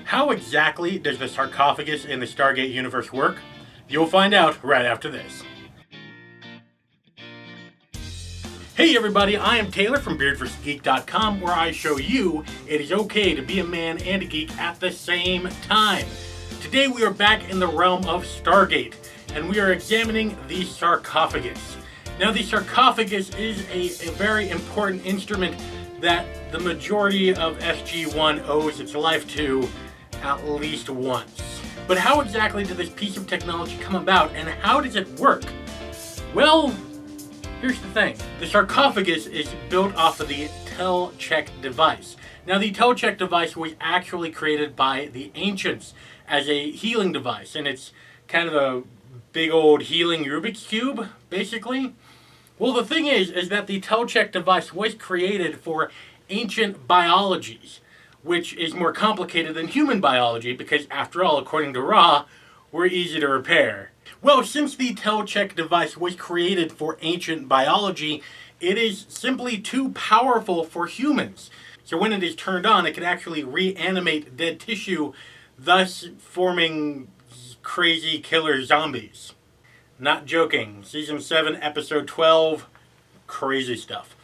How exactly does the sarcophagus in the Stargate Universe work? You'll find out right after this. Hey everybody, I am Taylor from BeardVersusGeek.com, where I show you it is okay to be a man and a geek at the same time. Today we are back in the realm of Stargate, and we are examining the sarcophagus. Now the sarcophagus is a very important instrument that the majority of SG-1 owes its life to at least once. But how exactly did this piece of technology come about, and how does it work? Well, here's the thing. The sarcophagus is built off of the Tel-Check device. Now the Tel-Check device was actually created by the ancients as a healing device, and it's kind of a big old healing Rubik's Cube, basically. Well, the thing is that the Tel-Check device was created for ancient biologies, which is more complicated than human biology because, after all, according to Ra, we're easy to repair. Well, since the Tel-Check device was created for ancient biology, it is simply too powerful for humans. So when it is turned on, it can actually reanimate dead tissue, thus forming crazy killer zombies. Not joking. Season 7, Episode 12, crazy stuff.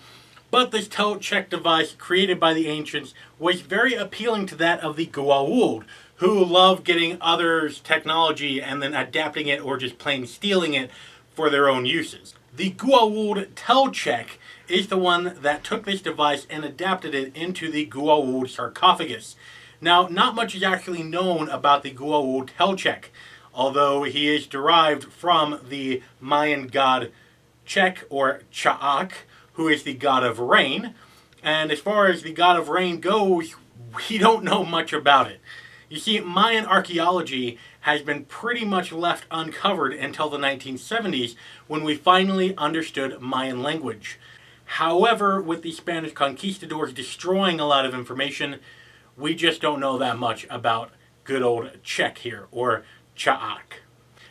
But this Tel-Check device, created by the ancients, was very appealing to that of the Goa'uld, who love getting others' technology and then adapting it or just plain stealing it for their own uses. The Goa'uld Tel-Check is the one that took this device and adapted it into the Goa'uld sarcophagus. Now, not much is actually known about the Goa'uld Tel-Check, although he is derived from the Mayan god Chek, or Cha'ak, who is the god of rain. And as far as the god of rain goes, we don't know much about it. You see, Mayan archaeology has been pretty much left uncovered until the 1970s, when we finally understood Mayan language. However, with the Spanish conquistadors destroying a lot of information, we just don't know that much about good old Chek here, or Cha'ak.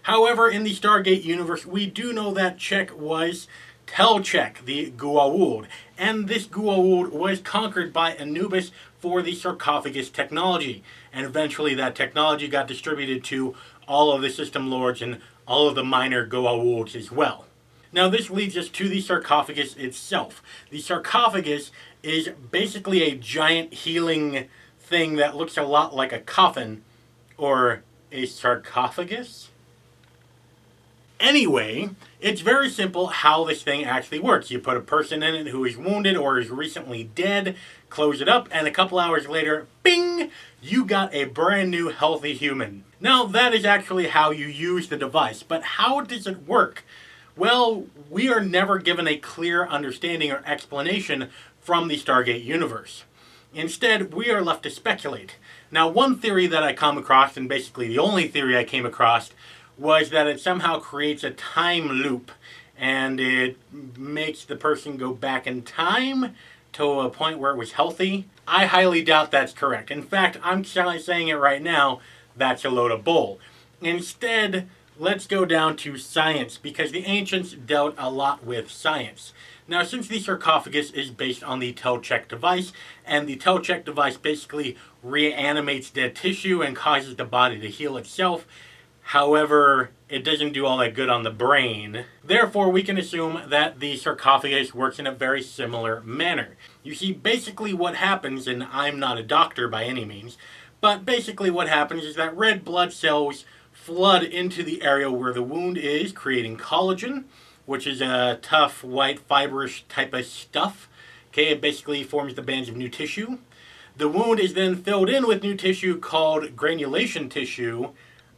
However, in the Stargate universe, we do know that Chek was Tel-Check, the Goa'uld, and this Goa'uld was conquered by Anubis for the sarcophagus technology, and eventually that technology got distributed to all of the system lords and all of the minor Goa'ulds as well. Now this leads us to the sarcophagus itself. The sarcophagus is basically a giant healing thing that looks a lot like a coffin, or a sarcophagus? Anyway, it's very simple how this thing actually works. You put a person in it who is wounded or is recently dead, close it up, and a couple hours later, bing, you got a brand new healthy human. Now, that is actually how you use the device, but how does it work? Well, we are never given a clear understanding or explanation from the Stargate universe. Instead, we are left to speculate. Now, one theory that I come across, and basically the only theory I came across, was that it somehow creates a time loop, and it makes the person go back in time to a point where it was healthy. I highly doubt that's correct. In fact, I'm saying it right now, that's a load of bull. Instead, let's go down to science, because the ancients dealt a lot with science. Now, since the sarcophagus is based on the Tel-Check device, and the Tel-Check device basically reanimates dead tissue and causes the body to heal itself, however, it doesn't do all that good on the brain. Therefore, we can assume that the sarcophagus works in a very similar manner. You see, basically what happens, and I'm not a doctor by any means, but basically what happens is that red blood cells flood into the area where the wound is, creating collagen, which is a tough, white, fibrous type of stuff. Okay, it basically forms the bands of new tissue. The wound is then filled in with new tissue called granulation tissue,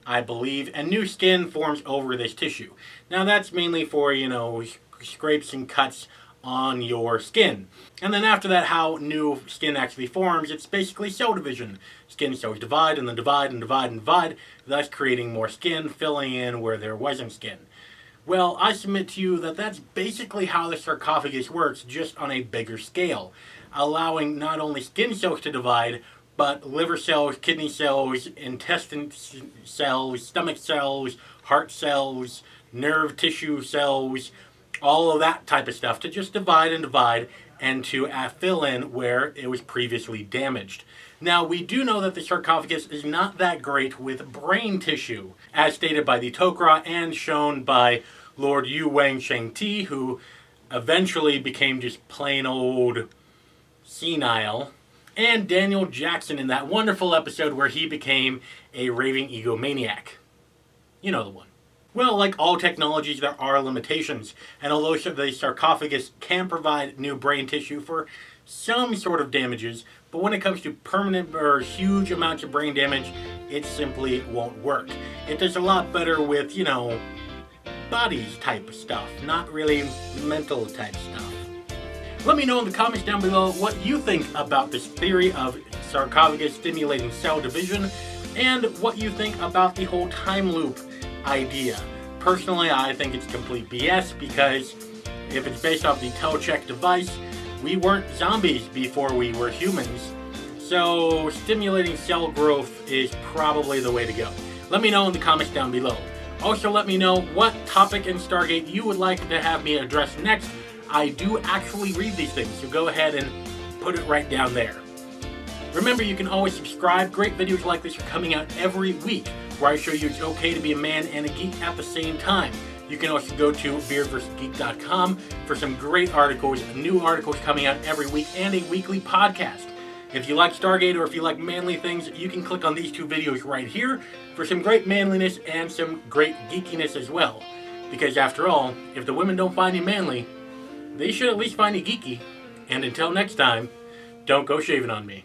I believe, and new skin forms over this tissue. Now that's mainly for, scrapes and cuts on your skin. And then after that, how new skin actually forms, it's basically cell division. Skin cells divide and then divide and divide and divide, thus creating more skin, filling in where there wasn't skin. Well, I submit to you that that's basically how the sarcophagus works, just on a bigger scale, allowing not only skin cells to divide, but liver cells, kidney cells, intestine cells, stomach cells, heart cells, nerve tissue cells, all of that type of stuff to just divide and divide and to fill in where it was previously damaged. Now, we do know that the sarcophagus is not that great with brain tissue, as stated by the Tok'ra and shown by Lord Yu Wang Sheng-Ti, who eventually became just plain old senile, and Daniel Jackson in that wonderful episode where he became a raving egomaniac. You know the one. Well, like all technologies, there are limitations, and although the sarcophagus can provide new brain tissue for some sort of damages, but when it comes to permanent or huge amounts of brain damage, it simply won't work. It does a lot better with, bodies type of stuff, not really mental type stuff. Let me know in the comments down below what you think about this theory of sarcophagus stimulating cell division, and what you think about the whole time loop idea. Personally, I think it's complete BS, because if it's based off the Telecheck device, we weren't zombies before we were humans, so stimulating cell growth is probably the way to go. Let me know in the comments down below. Also, let me know what topic in Stargate you would like to have me address next. I do actually read these things, so go ahead and put it right down there. Remember, you can always subscribe. Great videos like this are coming out every week, where I show you it's okay to be a man and a geek at the same time. You can also go to beardvsgeek.com for some great articles, new articles coming out every week, and a weekly podcast. If you like Stargate or if you like manly things, you can click on these two videos right here for some great manliness and some great geekiness as well. Because after all, if the women don't find you manly, they should at least find you geeky. And until next time, don't go shaving on me.